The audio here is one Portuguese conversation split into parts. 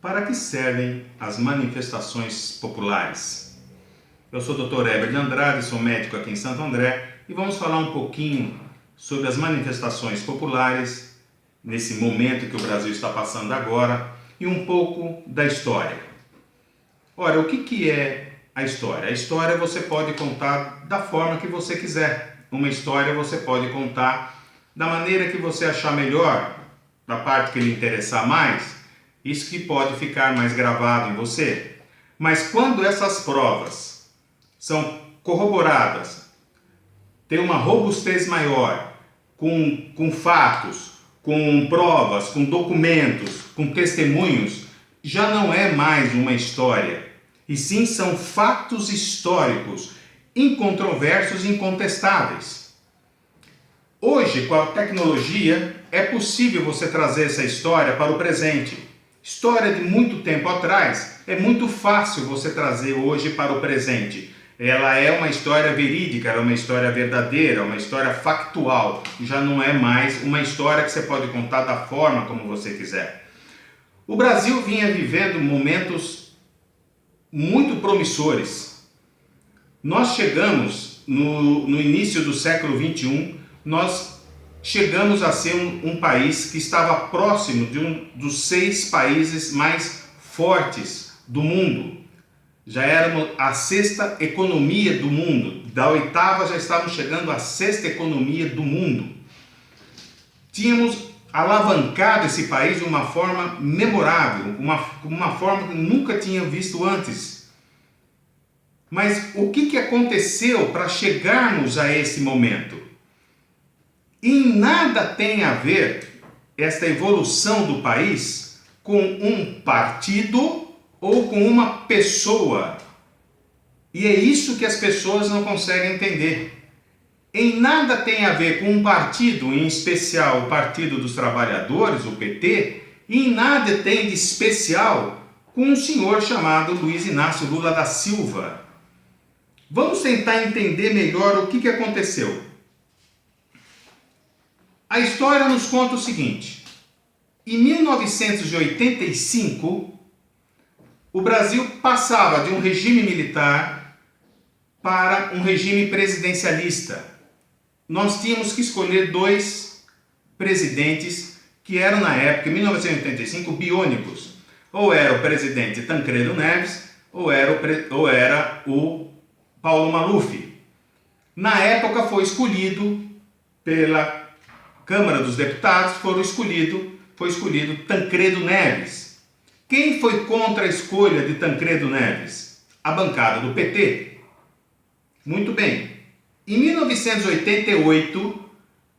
Para que servem as manifestações populares? Eu sou o Dr. Heber de Andrade, sou médico aqui em Santo André e vamos falar um pouquinho sobre as manifestações populares nesse momento que o Brasil está passando agora e um pouco da história. Ora, o que é a história? A história você pode contar da forma que você quiser. Uma história você pode contar da maneira que você achar melhor, da parte que lhe interessar mais. Isso que pode ficar mais gravado em você. Mas quando essas provas são corroboradas, tem uma robustez maior, com fatos, com provas, com documentos, com testemunhos, já não é mais uma história, e sim são fatos históricos, incontroversos e incontestáveis. Hoje, com a tecnologia, é possível você trazer essa história para o presente. História de muito tempo atrás, é muito fácil você trazer hoje para o presente. Ela é uma história verídica, ela é uma história verdadeira, uma história factual. Já não é mais uma história que você pode contar da forma como você quiser. O Brasil vinha vivendo momentos muito promissores. Nós chegamos no início do século XXI, nós chegamos a ser um país que estava próximo de um dos 6 países mais fortes do mundo. Já éramos a 6ª economia do mundo. Da 8ª já estávamos chegando à 6ª economia do mundo. Tínhamos alavancado esse país de uma forma memorável, uma forma que nunca tinha visto antes. Mas o que aconteceu para chegarmos a esse momento? Em nada tem a ver esta evolução do país com um partido ou com uma pessoa. E é isso que as pessoas não conseguem entender. Em nada tem a ver com um partido, em especial o Partido dos Trabalhadores, o PT, e em nada tem de especial com um senhor chamado Luiz Inácio Lula da Silva. Vamos tentar entender melhor o que aconteceu. A história nos conta o seguinte: em 1985, o Brasil passava de um regime militar para um regime presidencialista. Nós tínhamos que escolher 2 presidentes que eram, na época, em 1985, biônicos. Ou era o presidente Tancredo Neves, ou era o Paulo Maluf. Na época foi escolhido pela Câmara dos Deputados, foi escolhido Tancredo Neves. Quem foi contra a escolha de Tancredo Neves? A bancada do PT. Muito bem. Em 1988,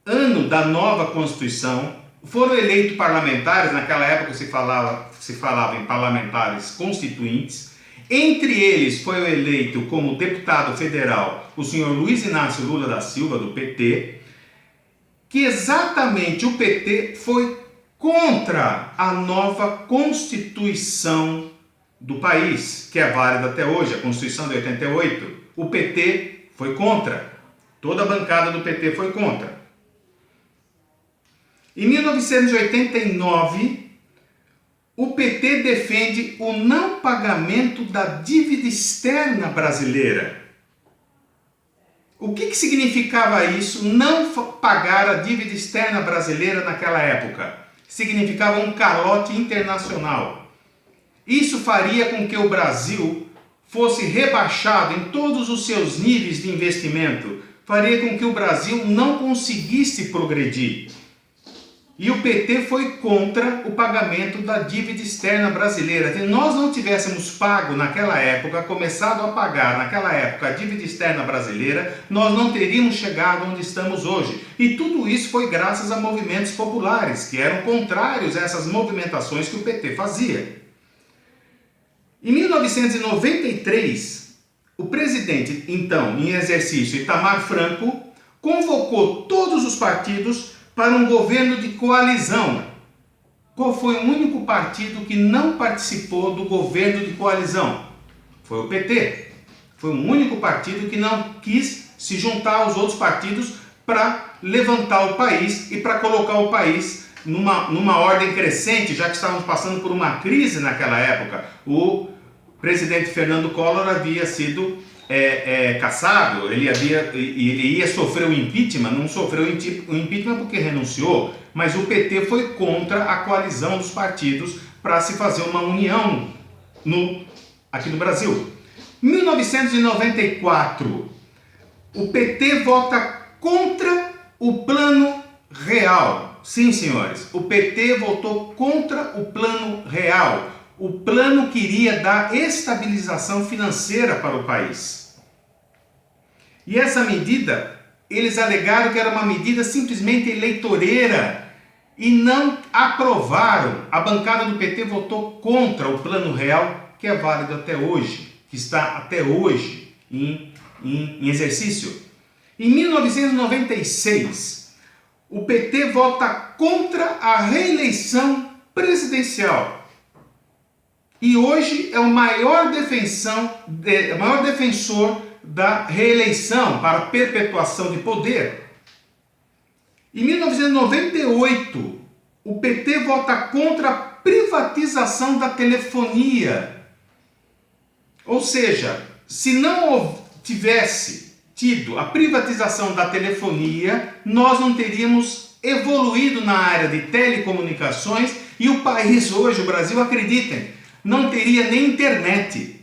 ano da nova Constituição, foram eleitos parlamentares, naquela época se falava em parlamentares constituintes. Entre eles foi eleito como deputado federal o senhor Luiz Inácio Lula da Silva, do PT, que exatamente o PT foi contra a nova Constituição do país, que é válida até hoje, a Constituição de 88. O PT foi contra, toda a bancada do PT foi contra. Em 1989, o PT defende o não pagamento da dívida externa brasileira. O que significava isso, não pagar a dívida externa brasileira naquela época? Significava um calote internacional. Isso faria com que o Brasil fosse rebaixado em todos os seus níveis de investimento, faria com que o Brasil não conseguisse progredir. E o PT foi contra o pagamento da dívida externa brasileira. Se nós não tivéssemos pago naquela época, começado a pagar naquela época a dívida externa brasileira, nós não teríamos chegado onde estamos hoje. E tudo isso foi graças a movimentos populares, que eram contrários a essas movimentações que o PT fazia. Em 1993, o presidente, então, em exercício, Itamar Franco, convocou todos os partidos para um governo de coalizão. Qual foi o único partido que não participou do governo de coalizão? Foi o PT. Foi o único partido que não quis se juntar aos outros partidos para levantar o país e para colocar o país numa ordem crescente, já que estávamos passando por uma crise naquela época. O presidente Fernando Collor havia sido cassado, ele ia sofrer o impeachment, não sofreu o impeachment porque renunciou, mas o PT foi contra a coalizão dos partidos para se fazer uma união aqui no Brasil. 1994, o PT vota contra o Plano Real. Sim, senhores, o PT votou contra o Plano Real. O plano queria dar estabilização financeira para o país. E essa medida, eles alegaram que era uma medida simplesmente eleitoreira e não aprovaram. A bancada do PT votou contra o Plano Real, que é válido até hoje, que está até hoje em exercício. Em 1996, o PT vota contra a reeleição presidencial. E hoje é o maior defensor da reeleição para perpetuação de poder. Em 1998, o PT vota contra a privatização da telefonia. Ou seja, se não tivesse tido a privatização da telefonia, nós não teríamos evoluído na área de telecomunicações e o país hoje, o Brasil, acreditem, não teria nem internet.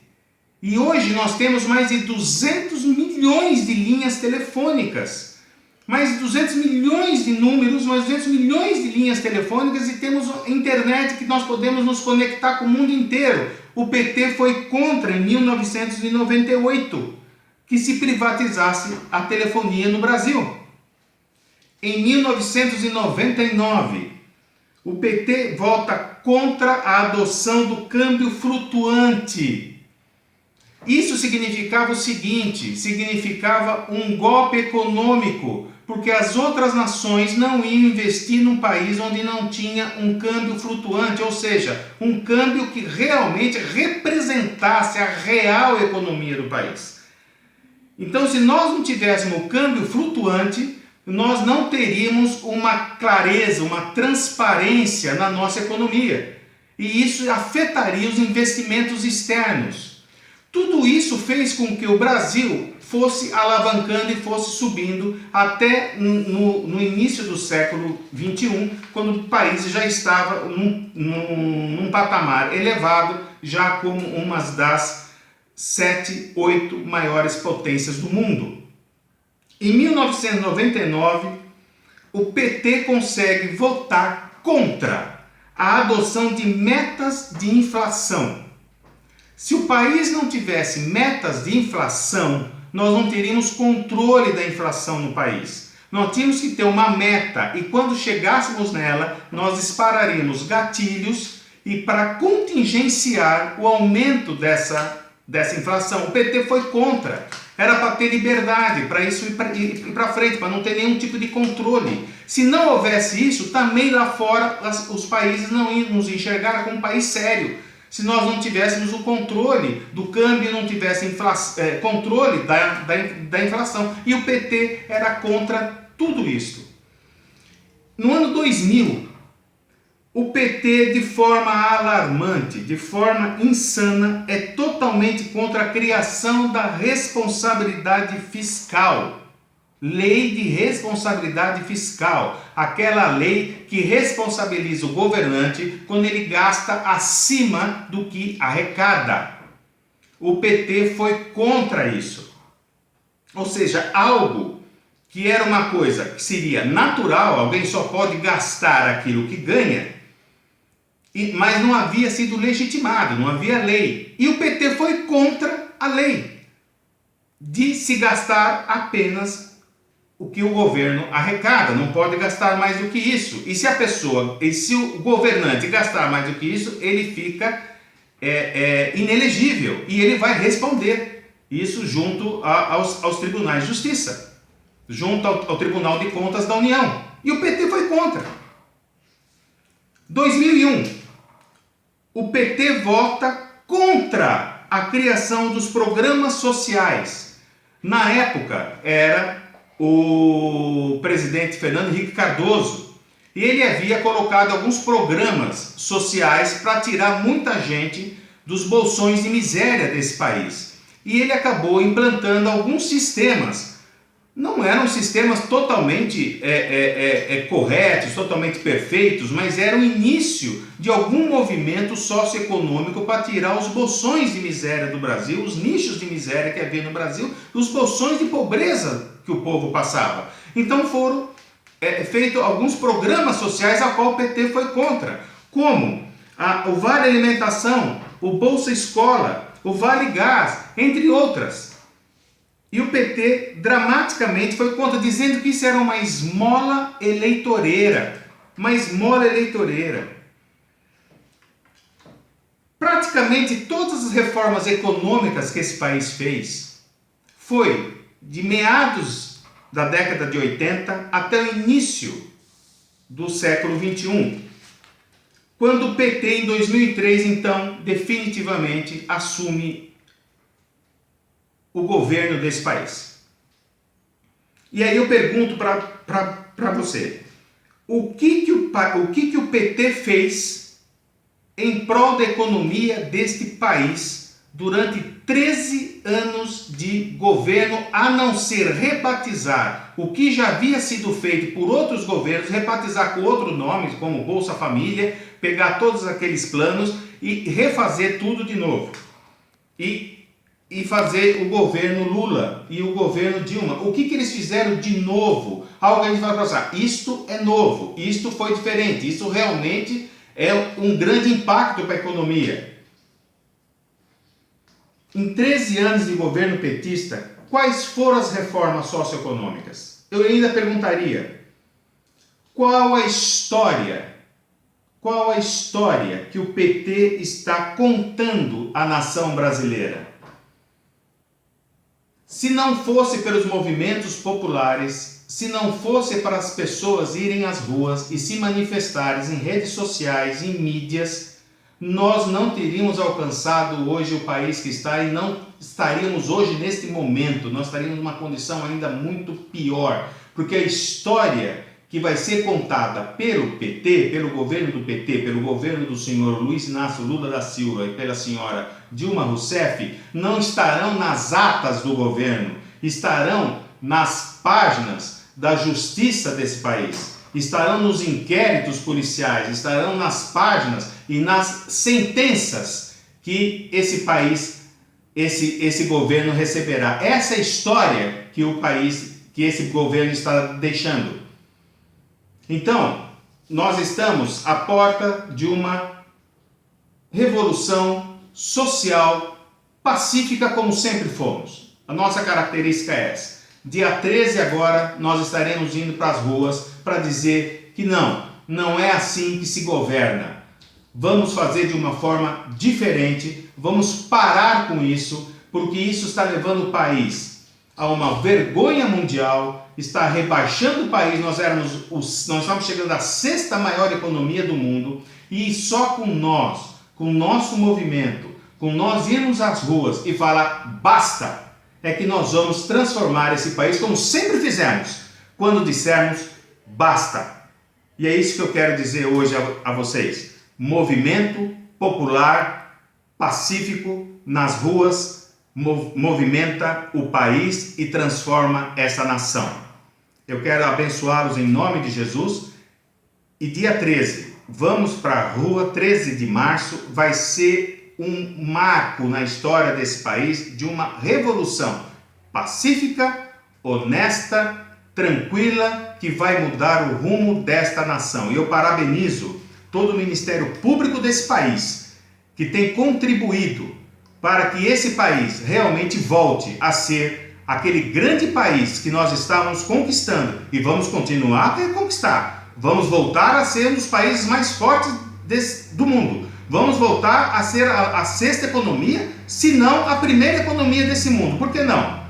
E hoje nós temos mais de 200 milhões de linhas telefônicas, mais de 200 milhões de números, mais de 200 milhões de linhas telefônicas e temos internet que nós podemos nos conectar com o mundo inteiro. O PT foi contra em 1998 que se privatizasse a telefonia no Brasil. Em 1999, o PT vota contra a adoção do câmbio flutuante. Isso significava o seguinte, significava um golpe econômico, porque as outras nações não iam investir num país onde não tinha um câmbio flutuante, ou seja, um câmbio que realmente representasse a real economia do país. Então, se nós não tivéssemos o câmbio flutuante, nós não teríamos uma clareza, uma transparência na nossa economia. E isso afetaria os investimentos externos. Tudo isso fez com que o Brasil fosse alavancando e fosse subindo até no início do século XXI, quando o país já estava num patamar elevado, já como uma das 7, 8 maiores potências do mundo. Em 1999, o PT consegue votar contra a adoção de metas de inflação. Se o país não tivesse metas de inflação, nós não teríamos controle da inflação no país. Nós tínhamos que ter uma meta e quando chegássemos nela, nós dispararíamos gatilhos e para contingenciar o aumento dessa inflação. O PT foi contra. Era para ter liberdade, para isso ir para frente, para não ter nenhum tipo de controle. Se não houvesse isso, também lá fora os países não iam nos enxergar como um país sério. Se nós não tivéssemos o controle do câmbio, não tivesse controle da inflação. E o PT era contra tudo isso. No ano 2000, o PT, de forma alarmante, de forma insana, é totalmente contra a criação da responsabilidade fiscal. Lei de responsabilidade fiscal, aquela lei que responsabiliza o governante quando ele gasta acima do que arrecada. O PT foi contra isso. Ou seja, algo que era uma coisa que seria natural, alguém só pode gastar aquilo que ganha, mas não havia sido legitimado, não havia lei. E o PT foi contra a lei de se gastar apenas o que o governo arrecada, não pode gastar mais do que isso. E se o governante gastar mais do que isso, ele fica inelegível e ele vai responder isso junto aos tribunais de justiça, junto ao Tribunal de Contas da União. E o PT foi contra. 2001, o PT vota contra a criação dos programas sociais. Na época era o presidente Fernando Henrique Cardoso. ele havia colocado alguns programas sociais para tirar muita gente dos bolsões de miséria desse país. E ele acabou implantando alguns sistemas. Não eram sistemas totalmente corretos, totalmente perfeitos, mas era o início de algum movimento socioeconômico para tirar os bolsões de miséria do Brasil, os nichos de miséria que havia no Brasil, os bolsões de pobreza que o povo passava. Então foram feitos alguns programas sociais a qual o PT foi contra, como o Vale Alimentação, o Bolsa Escola, o Vale Gás, entre outras. E o PT dramaticamente foi contra, dizendo que isso era uma esmola eleitoreira. Uma esmola eleitoreira. Praticamente todas as reformas econômicas que esse país fez foi de meados da década de 80 até o início do século 21. Quando o PT, em 2003, então, definitivamente assume o governo desse país. E aí eu pergunto para você, o que o PT fez em prol da economia deste país durante 13 anos de governo, a não ser rebatizar o que já havia sido feito por outros governos, rebatizar com outro nome, como Bolsa Família, pegar todos aqueles planos e refazer tudo de novo. E fazer o governo Lula e o governo Dilma. O que eles fizeram de novo? Algo que a gente vai passar. Isto é novo, isto foi diferente, isso realmente é um grande impacto para a economia. Em 13 anos de governo petista, quais foram as reformas socioeconômicas? Eu ainda perguntaria, qual a história que o PT está contando à nação brasileira? Se não fosse pelos movimentos populares, se não fosse para as pessoas irem às ruas e se manifestarem em redes sociais, em mídias, nós não teríamos alcançado hoje o país que está e não estaríamos hoje neste momento, nós estaríamos numa condição ainda muito pior, porque a história que vai ser contada pelo PT, pelo governo do PT, pelo governo do senhor Luiz Inácio Lula da Silva e pela senhora Dilma Rousseff, não estarão nas atas do governo, estarão nas páginas da justiça desse país, estarão nos inquéritos policiais, estarão nas páginas e nas sentenças que esse país, esse governo receberá. Essa é a história que o país, que esse governo está deixando. Então, nós estamos à porta de uma revolução social pacífica, como sempre fomos. A nossa característica é essa. Dia 13 agora nós estaremos indo para as ruas para dizer que não é assim que se governa. Vamos fazer de uma forma diferente, vamos parar com isso, porque isso está levando o país a uma vergonha mundial, está rebaixando o país. Nós estamos chegando à 6ª maior economia do mundo, e só com nós, com o nosso movimento, com nós irmos às ruas e falar basta, é que nós vamos transformar esse país, como sempre fizemos, quando dissermos basta. E é isso que eu quero dizer hoje a vocês. Movimento popular, pacífico, nas ruas, movimenta o país e transforma essa nação. Eu quero abençoá-los em nome de Jesus. E dia 13, vamos para a rua. 13 de março vai ser um marco na história desse país de uma revolução pacífica, honesta, tranquila, que vai mudar o rumo desta nação. E eu parabenizo todo o Ministério Público desse país, que tem contribuído para que esse país realmente volte a ser aquele grande país que nós estávamos conquistando e vamos continuar a conquistar. Vamos voltar a ser um dos países mais fortes do mundo. Vamos voltar a ser a 6ª economia, se não a 1ª economia desse mundo. Por que não?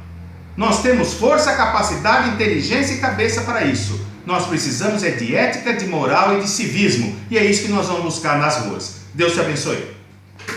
Nós temos força, capacidade, inteligência e cabeça para isso. Nós precisamos de ética, de moral e de civismo. E é isso que nós vamos buscar nas ruas. Deus te abençoe.